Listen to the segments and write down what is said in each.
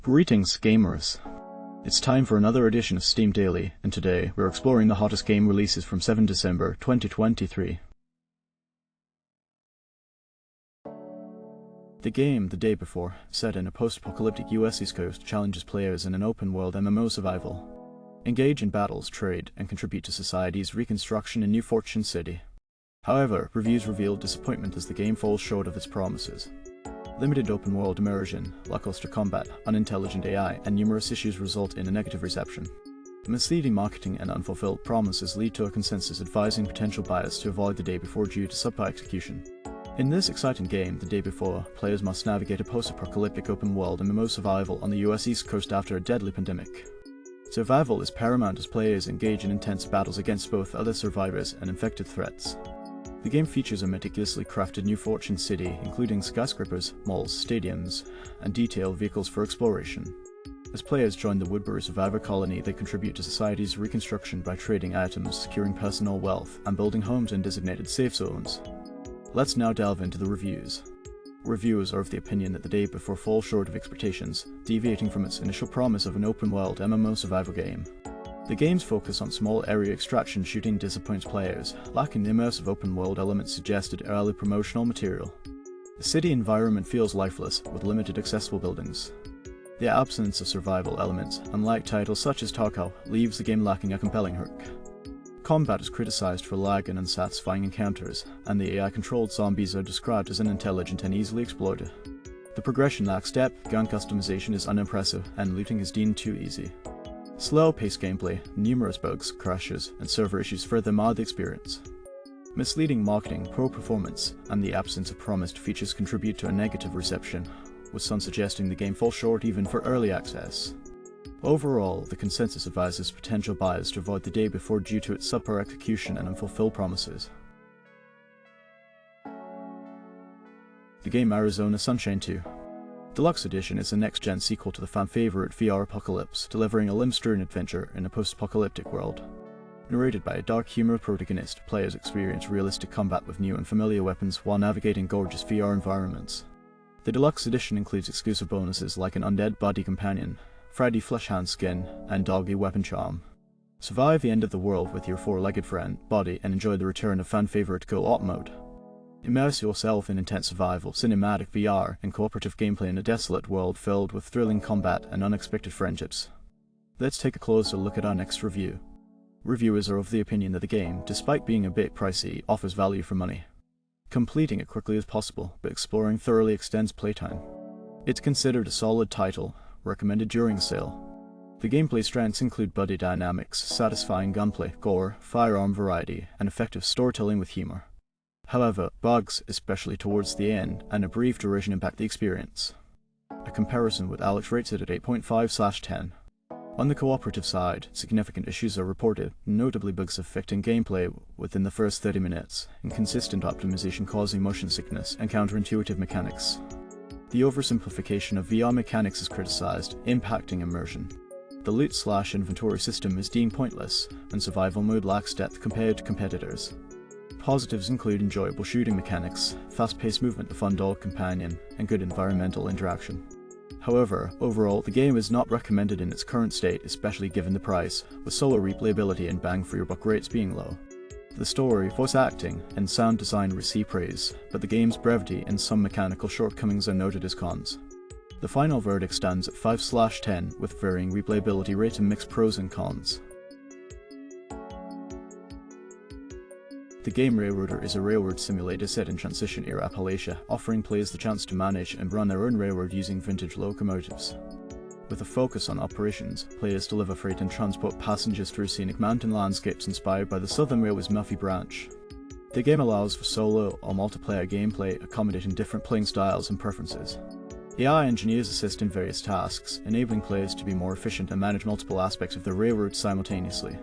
Greetings, gamers! It's time for another edition of Steam Daily, and today we're exploring the hottest game releases from 7 December 2023. The game, The Day Before, set in a post-apocalyptic US East Coast, challenges players in an open-world MMO survival. Engage in battles, trade, and contribute to society's reconstruction in New Fortune City. However, reviews revealed disappointment as the game falls short of its promises. Limited open-world immersion, lackluster combat, unintelligent AI, and numerous issues result in a negative reception. Misleading marketing and unfulfilled promises lead to a consensus advising potential buyers to avoid The Day Before due to subpar execution. In this exciting game, The Day Before, players must navigate a post-apocalyptic open-world MMO survival on the US East Coast after a deadly pandemic. Survival is paramount as players engage in intense battles against both other survivors and infected threats. The game features a meticulously crafted New Fortune City, including skyscrapers, malls, stadiums, and detailed vehicles for exploration. As players join the Woodbury Survivor Colony, they contribute to society's reconstruction by trading items, securing personal wealth, and building homes in designated safe zones. Let's now delve into the reviews. Reviewers are of the opinion that The Day Before falls short of expectations, deviating from its initial promise of an open-world MMO survival game. The game's focus on small area extraction shooting disappoints players, lacking the immersive open-world elements suggested early promotional material. The city environment feels lifeless, with limited accessible buildings. The absence of survival elements, unlike titles such as Tarkov, leaves the game lacking a compelling hook. Combat is criticized for lag and unsatisfying encounters, and the AI-controlled zombies are described as unintelligent and easily exploited. The progression lacks depth, gun customization is unimpressive, and looting is deemed too easy. Slow-paced gameplay, numerous bugs, crashes, and server issues further mar the experience. Misleading marketing, poor performance, and the absence of promised features contribute to a negative reception, with some suggesting the game falls short even for early access. Overall, the consensus advises potential buyers to avoid The Day Before due to its subpar execution and unfulfilled promises. The game Arizona Sunshine 2. Deluxe Edition is the next-gen sequel to the fan-favorite VR Apocalypse, delivering a limb-stirring adventure in a post-apocalyptic world. Narrated by a dark humor protagonist, players experience realistic combat with new and familiar weapons while navigating gorgeous VR environments. The Deluxe Edition includes exclusive bonuses like an undead body companion, Freddy Fleshhand skin, and doggy weapon charm. Survive the end of the world with your four-legged friend, Body, and enjoy the return of fan-favorite co-op mode. Immerse yourself in intense survival, cinematic VR, and cooperative gameplay in a desolate world filled with thrilling combat and unexpected friendships. Let's take a closer look at our next review. Reviewers are of the opinion that the game, despite being a bit pricey, offers value for money. Completing it quickly is possible, but exploring thoroughly extends playtime. It's considered a solid title, recommended during a sale. The gameplay strengths include buddy dynamics, satisfying gunplay, gore, firearm variety, and effective storytelling with humor. However, bugs, especially towards the end, and a brief duration impact the experience. A comparison with Alex rates it at 8.5/10. On the cooperative side, significant issues are reported, notably bugs affecting gameplay within the first 30 minutes, inconsistent optimization causing motion sickness, and counterintuitive mechanics. The oversimplification of VR mechanics is criticized, impacting immersion. The loot/inventory system is deemed pointless, and survival mode lacks depth compared to competitors. Positives include enjoyable shooting mechanics, fast-paced movement, a fun dog companion, and good environmental interaction. However, overall, the game is not recommended in its current state, especially given the price, with solo replayability and bang-for-your-buck rates being low. The story, voice acting, and sound design receive praise, but the game's brevity and some mechanical shortcomings are noted as cons. The final verdict stands at 5/10, with varying replayability rate and mixed pros and cons. The game Railroader is a railroad simulator set in transition-era Appalachia, offering players the chance to manage and run their own railroad using vintage locomotives. With a focus on operations, players deliver freight and transport passengers through scenic mountain landscapes inspired by the Southern Railway's Murphy branch. The game allows for solo or multiplayer gameplay, accommodating different playing styles and preferences. AI engineers assist in various tasks, enabling players to be more efficient and manage multiple aspects of the railroad simultaneously.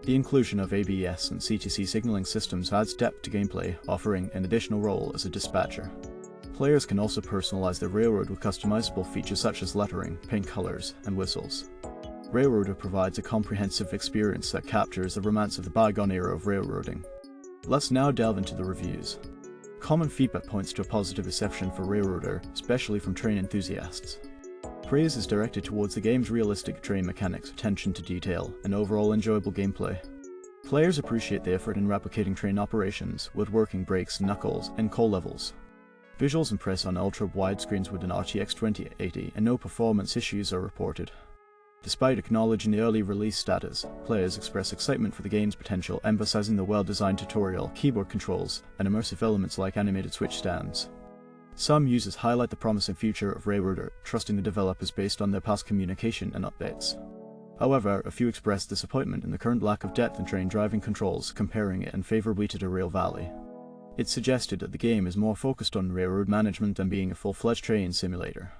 The inclusion of ABS and CTC signaling systems adds depth to gameplay, offering an additional role as a dispatcher. Players can also personalize their railroad with customizable features such as lettering, paint colors, and whistles. Railroader provides a comprehensive experience that captures the romance of the bygone era of railroading. Let's now delve into the reviews. Common feedback points to a positive reception for Railroader, especially from train enthusiasts. Praise is directed towards the game's realistic terrain mechanics, attention to detail, and overall enjoyable gameplay. Players appreciate the effort in replicating train operations, woodworking brakes, knuckles, and coal levels. Visuals impress on ultra-wide screens with an RTX 2080, and no performance issues are reported. Despite acknowledging the early release status, players express excitement for the game's potential, emphasizing the well-designed tutorial, keyboard controls, and immersive elements like animated switch stands. Some users highlight the promising future of Railroader, trusting the developers based on their past communication and updates. However, a few express disappointment in the current lack of depth in train driving controls, comparing it unfavorably to the Rail Valley. It's suggested that the game is more focused on railroad management than being a full-fledged train simulator.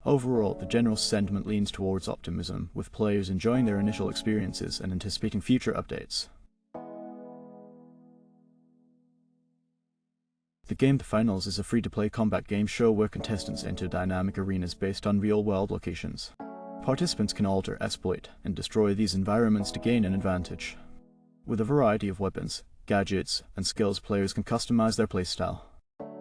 Overall, the general sentiment leans towards optimism, with players enjoying their initial experiences and anticipating future updates. The game The Finals is a free-to-play combat game show where contestants enter dynamic arenas based on real-world locations. Participants can alter, exploit, and destroy these environments to gain an advantage. With a variety of weapons, gadgets, and skills, players can customize their playstyle.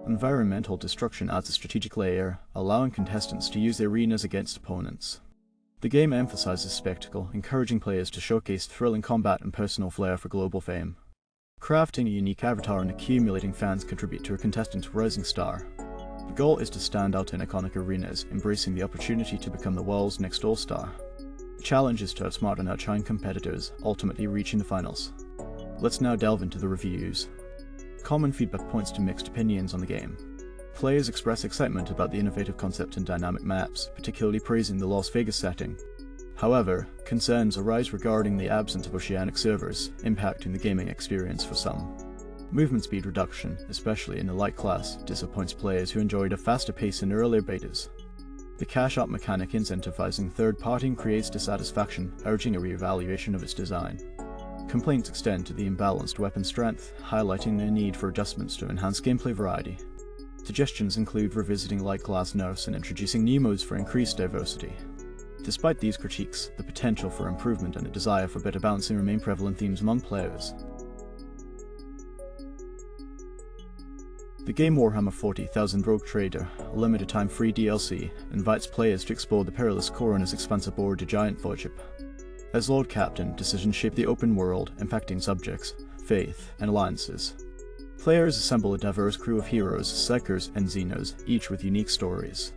Environmental destruction adds a strategic layer, allowing contestants to use the arenas against opponents. The game emphasizes spectacle, encouraging players to showcase thrilling combat and personal flair for global fame. Crafting a unique avatar and accumulating fans contribute to a contestant's rising star. The goal is to stand out in iconic arenas, embracing the opportunity to become the world's next all-star. The challenge is to outsmart and outshine competitors, ultimately reaching the finals. Let's now delve into the reviews. Common feedback points to mixed opinions on the game. Players express excitement about the innovative concept and dynamic maps, particularly praising the Las Vegas setting. However, concerns arise regarding the absence of oceanic servers, impacting the gaming experience for some. Movement speed reduction, especially in the light class, disappoints players who enjoyed a faster pace in earlier betas. The cash-out mechanic incentivizing third-party creates dissatisfaction, urging a re-evaluation of its design. Complaints extend to the imbalanced weapon strength, highlighting the need for adjustments to enhance gameplay variety. Suggestions include revisiting light class nerfs and introducing new modes for increased diversity. Despite these critiques, the potential for improvement and a desire for better balancing remain prevalent themes among players. The game Warhammer 40,000 Rogue Trader, a limited-time free DLC, invites players to explore the perilous Coroner's expansive board to Giant Voidship. As Lord Captain, decisions shape the open world, impacting subjects, faith, and alliances. Players assemble a diverse crew of heroes, psychers, and xenos, each with unique stories.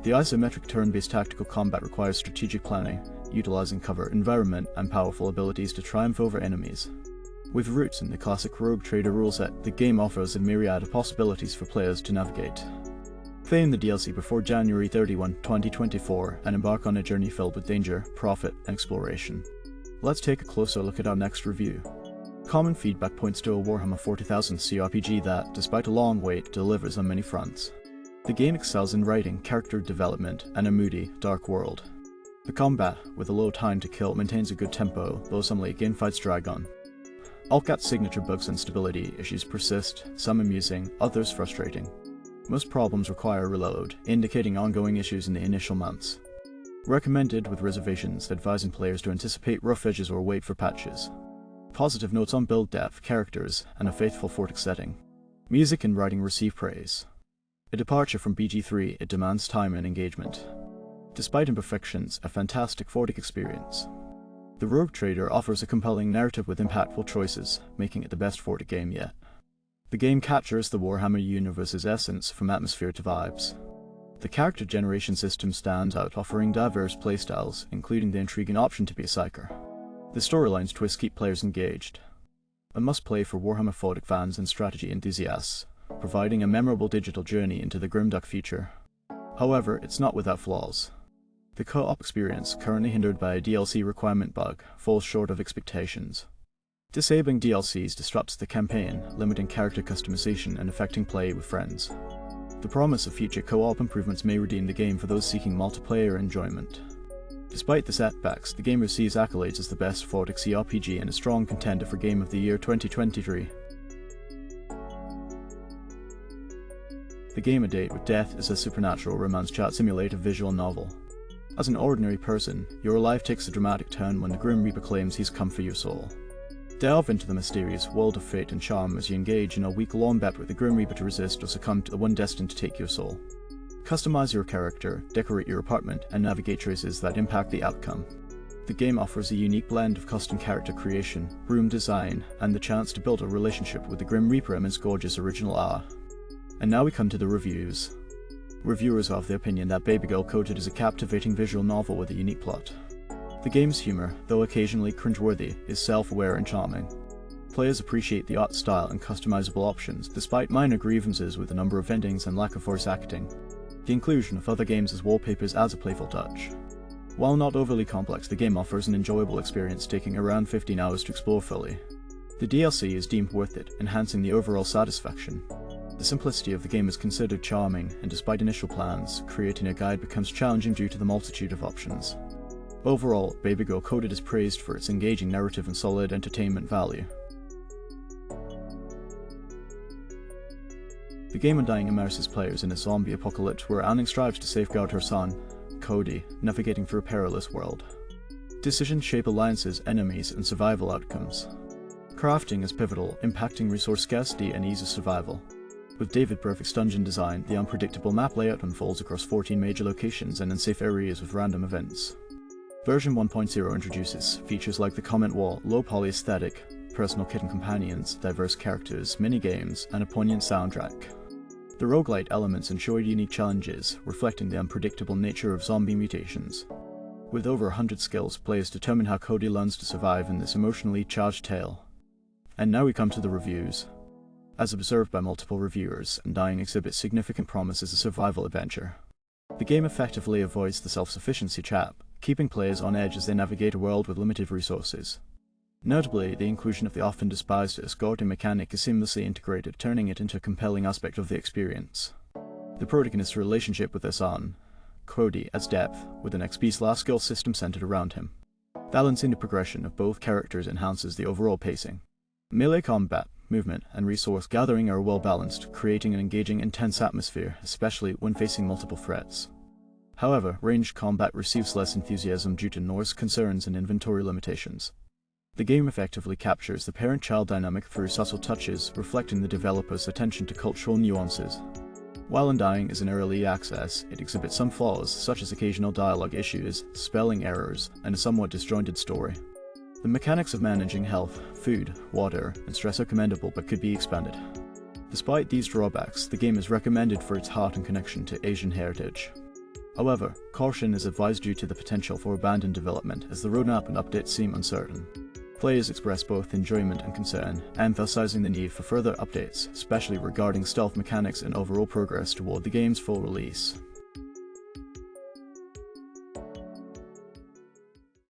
The isometric turn-based tactical combat requires strategic planning, utilizing cover, environment, and powerful abilities to triumph over enemies. With roots in the classic Rogue Trader rule set, the game offers a myriad of possibilities for players to navigate. Claim the DLC before January 31, 2024, and embark on a journey filled with danger, profit, and exploration. Let's take a closer look at our next review. Common feedback points to a Warhammer 40,000 CRPG that, despite a long wait, delivers on many fronts. The game excels in writing, character development, and a moody, dark world. The combat, with a low time to kill, maintains a good tempo, though some late game fights drag on. Altcat's signature bugs and stability issues persist, some amusing, others frustrating. Most problems require a reload, indicating ongoing issues in the initial months. Recommended with reservations, advising players to anticipate rough edges or wait for patches. Positive notes on build depth, characters, and a faithful Fortic setting. Music and writing receive praise. A departure from BG3, it demands time and engagement. Despite imperfections, a fantastic Fortic experience. The Rogue Trader offers a compelling narrative with impactful choices, making it the best Fortic game yet. The game captures the Warhammer universe's essence from atmosphere to vibes. The character generation system stands out, offering diverse playstyles, including the intriguing option to be a psyker. The storyline's twists keep players engaged. A must-play for Warhammer Fortic fans and strategy enthusiasts, providing a memorable digital journey into the Grimdark future. However, it's not without flaws. The co-op experience, currently hindered by a DLC requirement bug, falls short of expectations. Disabling DLCs disrupts the campaign, limiting character customization and affecting play with friends. The promise of future co-op improvements may redeem the game for those seeking multiplayer enjoyment. Despite the setbacks, the game receives accolades as the best Fortic CRPG and a strong contender for Game of the Year 2023. The game a date with death is a supernatural romance chat simulator visual novel. As an ordinary person, your life takes a dramatic turn when the Grim Reaper claims he's come for your soul. Delve into the mysterious world of fate and charm as you engage in a week-long bet with the Grim Reaper to resist or succumb to the one destined to take your soul. Customize your character, decorate your apartment, and navigate choices that impact the outcome. The game offers a unique blend of custom character creation, room design, and the chance to build a relationship with the Grim Reaper and his gorgeous original art. And now we come to the reviews. Reviewers are of the opinion that Baby Girl Coded is a captivating visual novel with a unique plot. The game's humor, though occasionally cringeworthy, is self-aware and charming. Players appreciate the art style and customizable options, despite minor grievances with the number of endings and lack of voice acting. The inclusion of other games as wallpapers adds a playful touch. While not overly complex, the game offers an enjoyable experience taking around 15 hours to explore fully. The DLC is deemed worth it, enhancing the overall satisfaction. The simplicity of the game is considered charming, and despite initial plans, creating a guide becomes challenging due to the multitude of options. Overall, Baby Girl Coded is praised for its engaging narrative and solid entertainment value. The game Undying immerses players in a zombie apocalypse where Anning strives to safeguard her son, Cody, navigating through a perilous world. Decisions shape alliances, enemies, and survival outcomes. Crafting is pivotal, impacting resource scarcity and ease of survival. With David Perfect's dungeon design, the unpredictable map layout unfolds across 14 major locations and unsafe areas with random events. Version 1.0 introduces features like the comment wall, low poly aesthetic, personal kit and companions, diverse characters, mini-games, and a poignant soundtrack. The roguelite elements ensure unique challenges, reflecting the unpredictable nature of zombie mutations. With over 100 skills, players determine how Cody learns to survive in this emotionally charged tale. And now we come to the reviews. As observed by multiple reviewers, Undying exhibits significant promise as a survival adventure. The game effectively avoids the self-sufficiency trap, keeping players on edge as they navigate a world with limited resources. Notably, the inclusion of the often despised escorting mechanic is seamlessly integrated, turning it into a compelling aspect of the experience. The protagonist's relationship with their son, Cody, adds depth, with an XP/skill system centered around him. Balancing the progression of both characters enhances the overall pacing. Melee combat, movement, and resource gathering are well balanced, creating an engaging, intense atmosphere, especially when facing multiple threats. However, ranged combat receives less enthusiasm due to Norse concerns and inventory limitations. The game effectively captures the parent-child dynamic through subtle touches, reflecting the developer's attention to cultural nuances. While Undying is in early access, it exhibits some flaws, such as occasional dialogue issues, spelling errors, and a somewhat disjointed story. The mechanics of managing health, food, water, and stress are commendable but could be expanded. Despite these drawbacks, the game is recommended for its heart and connection to Asian heritage. However, caution is advised due to the potential for abandoned development, as the roadmap and updates seem uncertain. Players express both enjoyment and concern, emphasizing the need for further updates, especially regarding stealth mechanics and overall progress toward the game's full release.